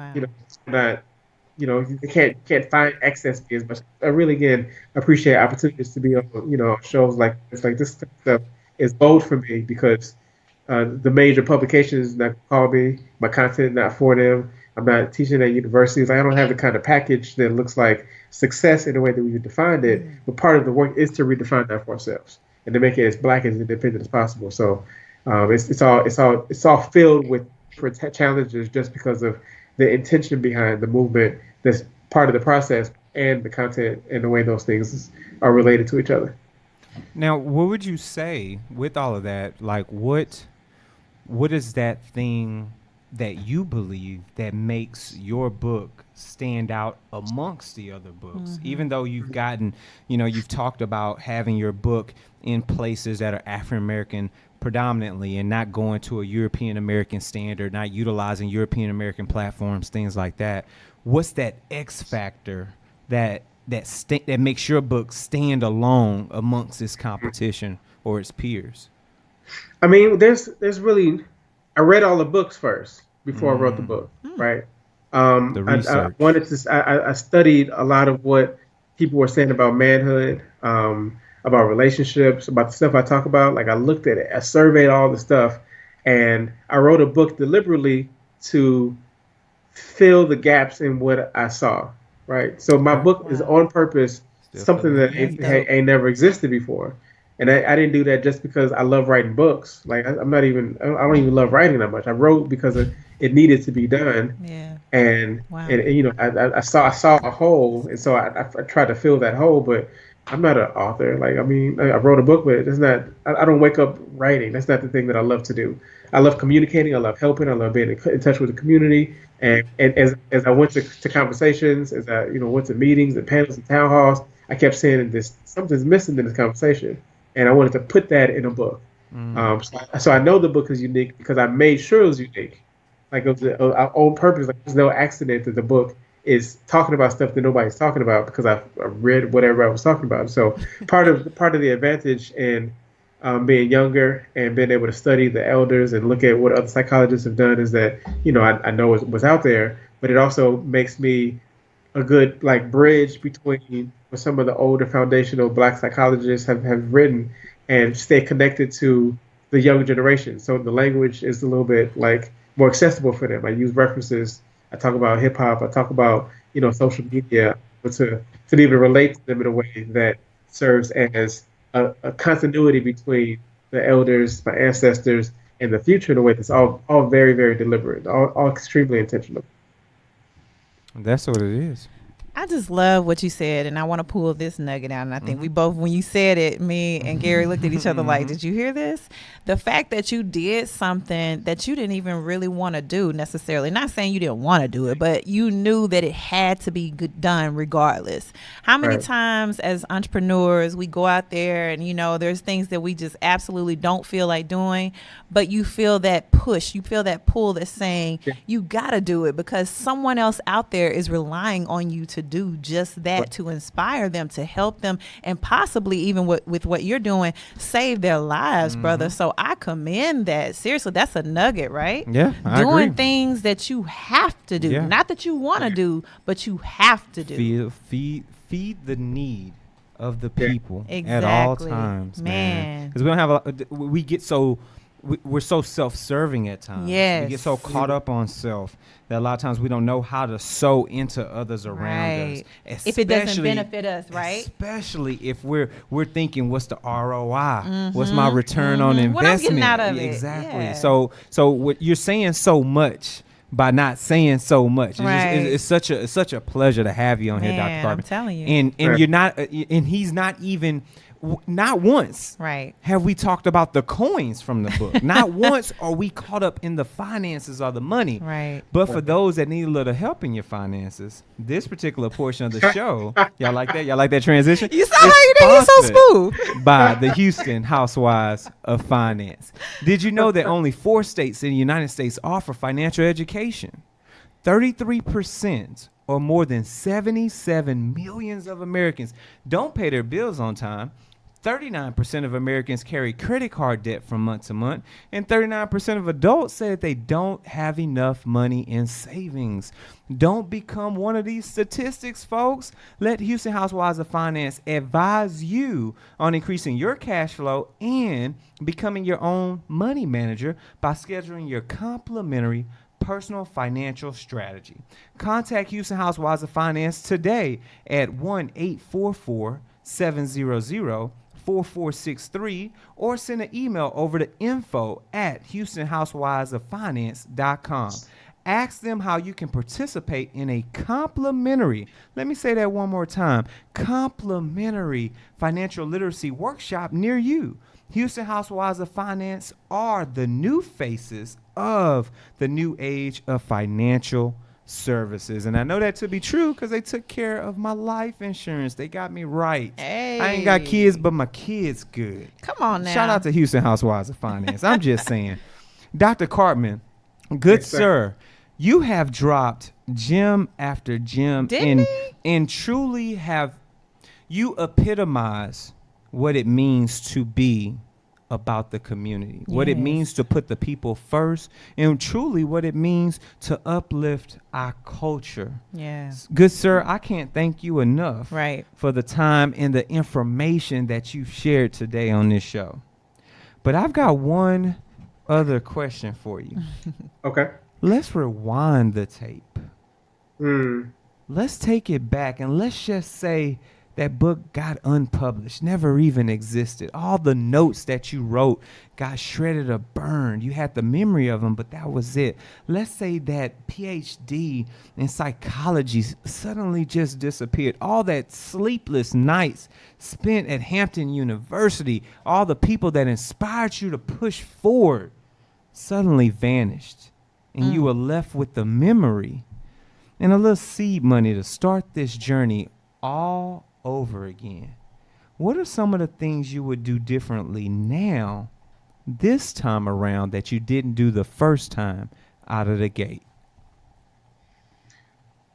not. You can't find access to as much. I really, again, appreciate opportunities to be on, shows like this. Like this stuff is bold for me because the major publications not call me. My content not for them. I'm not teaching at universities. I don't have the kind of package that looks like success in the way that we defined it. But part of the work is to redefine that for ourselves and to make it as black and independent as possible. So it's all filled with challenges just because of the intention behind the movement. That's part of the process and the content and the way those things are related to each other. Now, what would you say with all of that? Like, what is that thing that you believe that makes your book stand out amongst the other books? Even though you've gotten, you've talked about having your book in places that are African American predominantly and not going to a European American standard, not utilizing European American platforms, things like that. What's that X factor that makes your book stand alone amongst its competition or its peers? I mean, there's really, I read all the books first before I wrote the book, right? The research. I studied a lot of what people were saying about manhood, about relationships, about the stuff I talk about. Like I looked at it, I surveyed all the stuff, and I wrote a book deliberately to fill the gaps in what I saw, right? So my book is on purpose, something that ain't never existed before. And I didn't do that just because I love writing books. Like I don't even love writing that much. I wrote because it needed to be done. Yeah. And I saw a hole, and so I tried to fill that hole. But I'm not an author. Like I wrote a book, but it's not. I don't wake up writing. That's not the thing that I love to do. I love communicating. I love helping. I love being in touch with the community. And as I went to conversations, as I went to meetings and panels and town halls, I kept saying something's missing in this conversation. And I wanted to put that in a book. So I know the book is unique because I made sure it was unique. Like it was on purpose. Like there's no accident that the book is talking about stuff that nobody's talking about because I read whatever I was talking about. So part of the advantage in being younger and being able to study the elders and look at what other psychologists have done is that I know what's out there, but it also makes me a good bridge between what some of the older foundational Black psychologists have written and stay connected to the younger generation. So the language is a little bit more accessible for them. I use references. I talk about hip hop. I talk about social media, but to be able to relate to them in a way that serves as a continuity between the elders, my ancestors, and the future in a way that's all very, very deliberate, all extremely intentional. That's what it is. I just love what you said, and I want to pull this nugget out. And I think we both, when you said it, me and Gary looked at each other like, did you hear this? The fact that you did something that you didn't even really want to do necessarily. Not saying you didn't want to do it, but you knew that it had to be done regardless. How many times as entrepreneurs we go out there and, there's things that we just absolutely don't feel like doing, but you feel that push, you feel that pull that's saying you got to do it because someone else out there is relying on you to do just that, to inspire them, to help them, and possibly even with what you're doing, save their lives, brother. So I commend that. Seriously, that's a nugget, right? Yeah, I doing agree. things that you have to do, not that you want to do, but you have to do. Feed the need of the people exactly. at all times, man. Because we don't have we get so. We're so self-serving at times. Yes. We get so caught up on self that a lot of times we don't know how to sow into others around us. If it doesn't benefit us, right? Especially if we're thinking, what's the ROI? What's my return on investment? What I'm getting out of it. Exactly. Yeah. So what you're saying so much by not saying so much. It's such a pleasure to have you on here, Dr. Cartman. I'm telling you. And you're not, and he's not even. Not once have we talked about the coins from the book. Not once are we caught up in the finances or the money. Right. But for those that need a little help in your finances, this particular portion of the show, y'all like that? Y'all like that transition? You sound like you did. You're so smooth. By the Houston Housewives of Finance. Did you know that only 4 states in the United States offer financial education? 33% or more than 77 million of Americans don't pay their bills on time. 39% of Americans carry credit card debt from month to month, and 39% of adults say that they don't have enough money in savings. Don't become one of these statistics, folks. Let Houston Housewives of Finance advise you on increasing your cash flow and becoming your own money manager by scheduling your complimentary personal financial strategy. Contact Houston Housewives of Finance today at 1-844-700-4463 or send an email over to info@houstonhousewivesoffinance.com. Ask them how you can participate in a complimentary, let me say that one more time, complimentary financial literacy workshop near you. Houston Housewives of Finance are the new faces of the new age of financial services. And I know that to be true because they took care of my life insurance. They got me right. Hey. I ain't got kids, but my kids good. Come on now. Shout out to Houston Housewives of Finance. I'm just saying. Dr. Cartman, good Yes, sir, you have dropped gem after gem and truly have you epitomize what it means to be about the community, what it means to put the people first, and truly what it means to uplift our culture. Yeah. Good sir, I can't thank you enough Right. for the time and the information that you've shared today on this show. But I've got one other question for you. Okay. Let's rewind the tape. Let's take it back and let's just say that book got unpublished, never even existed. All the notes that you wrote got shredded or burned. You had the memory of them, but that was it. Let's say that PhD in psychology suddenly just disappeared. All that sleepless nights spent at Hampton University, all the people that inspired you to push forward suddenly vanished. And you were left with the memory and a little seed money to start this journey all over again. What are some of the things you would do differently now, this time around, that you didn't do the first time out of the gate?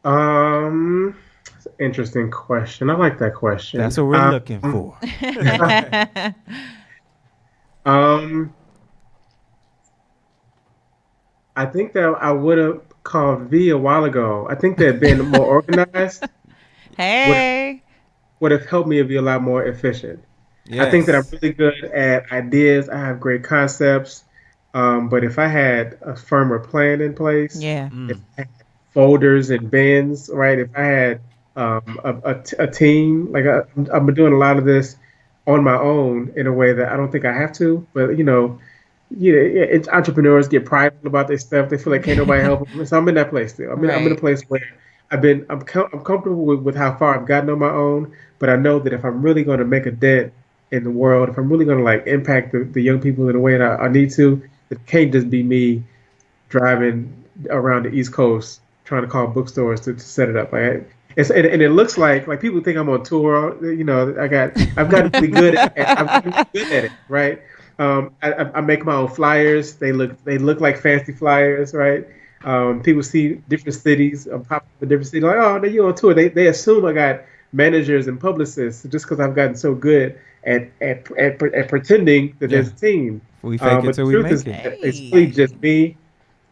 That's an interesting question. I like that question. That's what we're looking for. I think that I would have called V a while ago. I think that being more organized Hey. would have helped me be a lot more efficient. I think that I'm really good at ideas. I have great concepts. But if I had a firmer plan in place, Yeah. if I had folders and bins, right? If I had a team, like I've been doing a lot of this on my own in a way that I don't think I have to, but it's entrepreneurs get prideful about their stuff. They feel like can't nobody help them. So I'm in that place still. I'm in a place where I'm comfortable with how far I've gotten on my own, but I know that if I'm really going to make a dent in the world, if I'm really going to like impact the young people in a way that I need to, it can't just be me driving around the East Coast trying to call bookstores to set it up. Like and it looks like people think I'm on tour. I've gotten really good at it, right? I make my own flyers. They look like fancy flyers, right? People see different cities. I'm popping up in different cities. Like, oh, you're on tour. They assume I got managers and publicists just because I've gotten so good at pretending that there's a team. We fake it till we make it. It's really just me.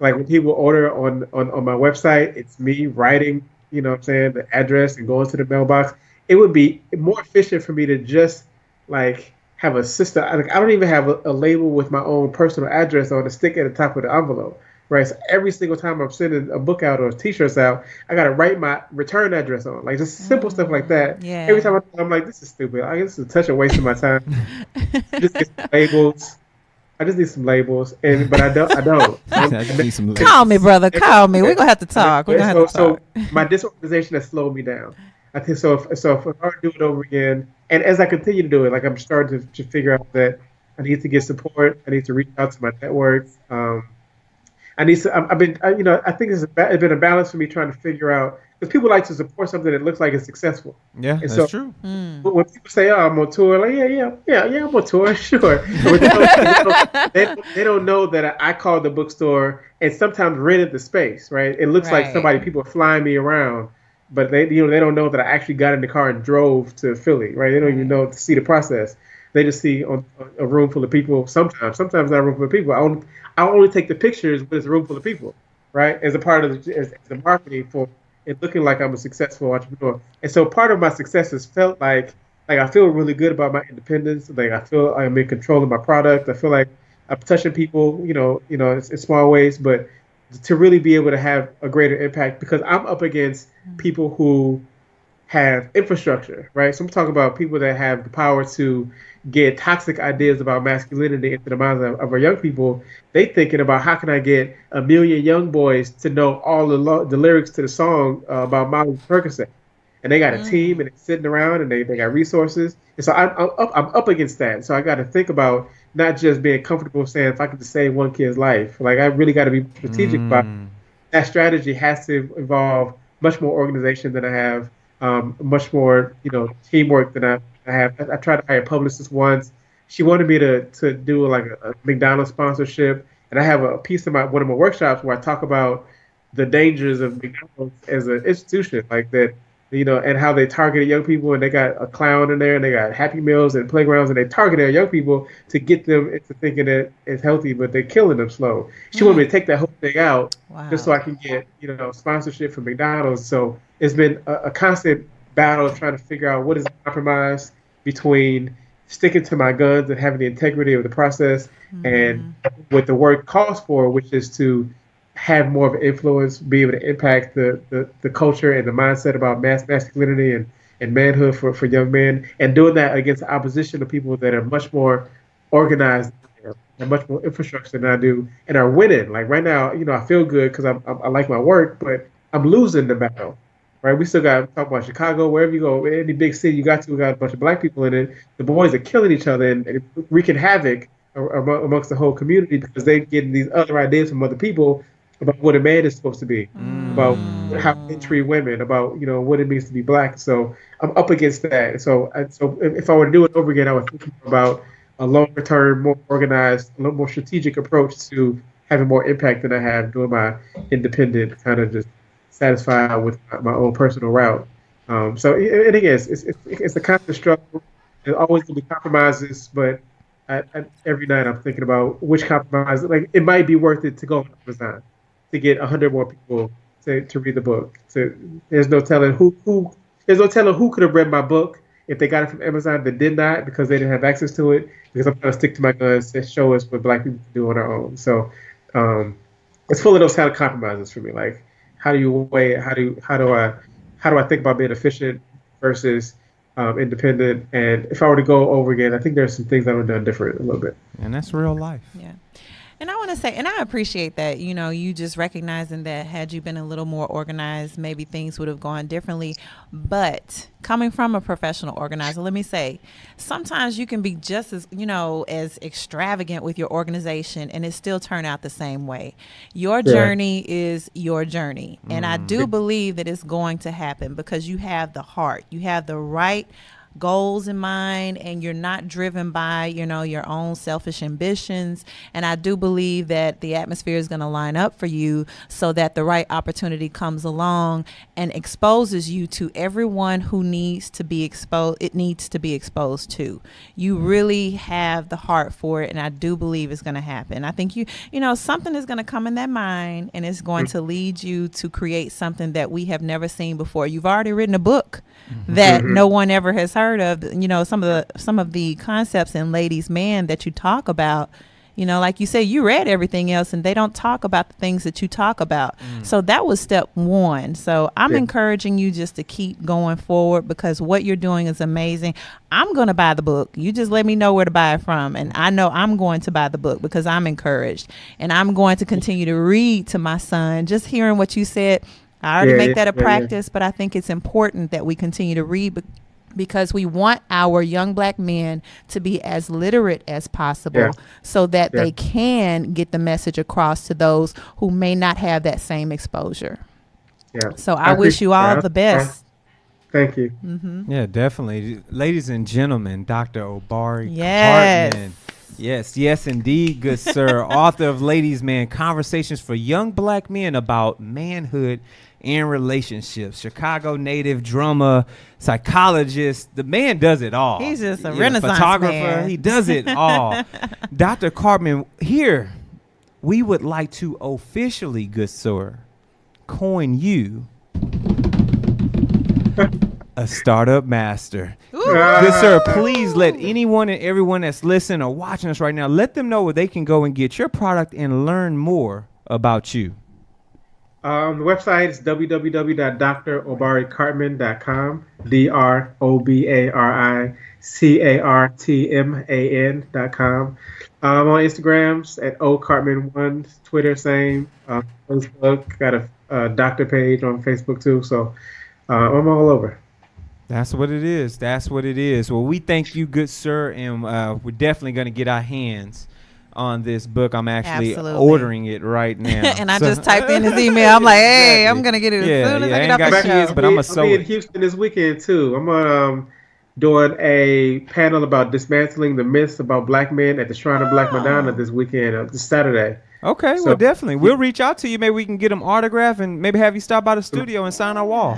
Like when people order on my website, it's me writing, what I'm saying, the address and going to the mailbox. It would be more efficient for me to just like have a system. I don't even have a label with my own personal address on the stick at the top of the envelope, right? So every single time I'm sending a book out or t-shirts out, I got to write my return address on, like just simple stuff like that. Yeah. Every time I'm like, this is stupid. I guess it's such a waste of my time. Just get some labels. I just need some labels, but I don't. I just need some Call me, brother. Call me. We're gonna have to talk. So my disorganization has slowed me down. I think so. If I were to do it over again, and as I continue to do it, like I'm starting to figure out that I need to get support. I need to reach out to my network. I need to. I think it's been a balance for me trying to figure out, because people like to support something that looks like it's successful. Yeah, and that's so, true. But when people say, "Oh, I'm on tour," like, yeah, I'm on tour, sure. But they don't know that I called the bookstore and sometimes rented the space. Right? It looks like people are flying me around, but they don't know that I actually got in the car and drove to Philly. Right? They don't even know to see the process. They just see a room full of people. Sometimes not a room full of people. I only take the pictures when it's a room full of people, right? As a part of as the marketing for it looking like I'm a successful entrepreneur. And so part of my success has felt like I feel really good about my independence. Like I feel I'm in control of my product. I feel like I'm touching people, in small ways, but to really be able to have a greater impact because I'm up against people who have infrastructure, right? So I'm talking about people that have the power to get toxic ideas about masculinity into the minds of our young people. They thinking about how can I get a million young boys to know all the lyrics to the song about Molly Percocet, and they got a team and they're sitting around and they got resources. And so I'm up against that. So I got to think about not just being comfortable saying if I could just save one kid's life. Like I really got to be strategic about it. That strategy has to involve much more organization than I have, much more teamwork than I have. I tried to hire a publicist once. She wanted me to do like a McDonald's sponsorship, and I have a piece of one of my workshops where I talk about the dangers of McDonald's as an institution, like that. And how they targeted young people, and they got a clown in there, and they got Happy Meals and playgrounds, and they targeted young people to get them into thinking that it's healthy, but they're killing them slow. She wanted me to take that whole thing out just so I can get, sponsorship from McDonald's. So it's been a constant battle of trying to figure out what is the compromise between sticking to my guns and having the integrity of the process and what the work calls for, which is to have more of an influence, be able to impact the culture and the mindset about masculinity and manhood for young men, and doing that against the opposition of people that are much more organized and much more infrastructure than I do and are winning. Like right now, I feel good because I like my work, but I'm losing the battle. Right? We still got to talk about Chicago, wherever you go, any big city we got a bunch of black people in it. The boys are killing each other and wreaking havoc amongst the whole community because they're getting these other ideas from other people about what a man is supposed to be, about how men treat women, about what it means to be black. So I'm up against that. So if I were to do it over again, I would think about a longer term, more organized, a little more strategic approach to having more impact than I have doing my independent kind of just satisfied with my own personal route. So and again, it's a constant struggle. There's always going to be compromises, but every night I'm thinking about which compromise. Like it might be worth it to go on Amazon to get 100 more people to read the book. There's no telling who could have read my book if they got it from Amazon that did not because they didn't have access to it. Because I'm trying to stick to my guns and show us what black people can do on our own. So it's full of those kind of compromises for me. Like how do you weigh it? How do I think about being efficient versus independent? And if I were to go over again, I think there's some things I would have done different a little bit. And that's real life. Yeah. And I want to say, and I appreciate that, you just recognizing that had you been a little more organized, maybe things would have gone differently. But coming from a professional organizer, let me say, sometimes you can be just as, as extravagant with your organization and it still turn out the same way. Your journey is your journey. And I do believe that it's going to happen because you have the heart, you have the right goals in mind, and you're not driven by your own selfish ambitions. And I do believe that the atmosphere is going to line up for you so that the right opportunity comes along and exposes you to everyone who needs to be exposed. It needs to be exposed to. You really have the heart for it, and I do believe it's going to happen. I think something is going to come in that mind, and it's going to lead you to create something that we have never seen before. You've already written a book that no one ever has heard of. Some of the concepts in Ladies Man that you talk about, like you say, you read everything else and they don't talk about the things that you talk about. So that was step one. So I'm encouraging you just to keep going forward because what you're doing is amazing. I'm going to buy the book. You just let me know where to buy it from. And I know I'm going to buy the book because I'm encouraged, and I'm going to continue to read to my son. Just hearing what you said, I already make that a practice, but I think it's important that we continue to read because we want our young black men to be as literate as possible so that they can get the message across to those who may not have that same exposure. Yeah. So I wish you all the best. Thank you. Yeah, definitely. Ladies and gentlemen, Dr. Obari Cartman. Yes, indeed, good sir. Author of Ladies Man, Conversations for Young Black Men about manhood in relationships. Chicago native, drummer, psychologist. The man does it all. He's just a Renaissance photographer. man. He does it all. Dr. Cartman, here we would like to officially, good sir, coin you a startup master. Good sir, please let anyone and everyone that's listening or watching us right now, let them know where they can go and get your product and learn more about you. The website is www.drobaricartman.com, DROBARICARTMAN.com. On Instagrams at ocartman1, Twitter same, Facebook, got a doctor page on Facebook too, so I'm all over. That's what it is. That's what it is. Well, we thank you, good sir, and we're definitely going to get our hands on this book. I'm actually Absolutely. ordering it right now. And I just typed in his email. I'm like, hey, I'm going to get it as soon as I get off the show. But I'm a I'll be in Houston this weekend too. I'm doing a panel about dismantling the myths about black men at the Shrine of Black Madonna this weekend, this Saturday. Okay, So- well, definitely. We'll reach out to you. Maybe we can get them autograph and maybe have you stop by the studio and sign our wall.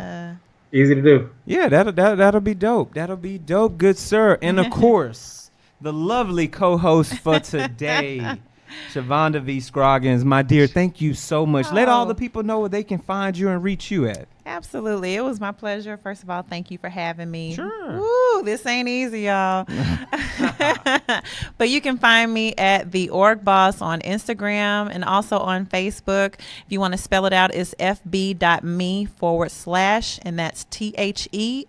Easy to do. Yeah, that'll be dope. That'll be dope, good sir. And of course, the lovely co-host for today, Shavonda V. Scroggins. My dear, thank you so much. Let all the people know where they can find you and reach you at. Absolutely. It was my pleasure. First of all, thank you for having me. Sure. Woo, this ain't easy, y'all. But you can find me at The Org Boss on Instagram and also on Facebook. If you want to spell it out, it's fb.me/, and that's TheOrgBoss.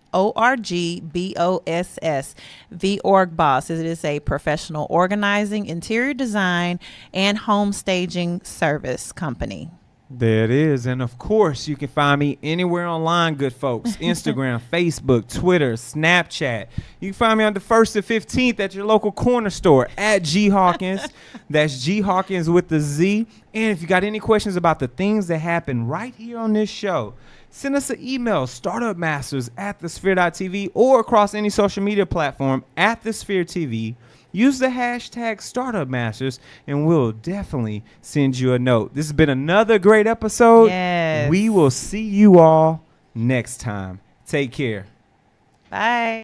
The Org Boss. It is a professional organizing, interior design, and home staging service company. There it is. And of course, you can find me anywhere online, good folks. Instagram, Facebook, Twitter, Snapchat. You can find me on the 1st to 15th at your local corner store at G Hawkins. That's G Hawkins with the Z. And if you got any questions about the things that happen right here on this show, send us an email, startupmasters@thesphere.tv, or across any social media platform at the Sphere TV. Use the hashtag StartupMasters, and we'll definitely send you a note. This has been another great episode. Yes. We will see you all next time. Take care. Bye.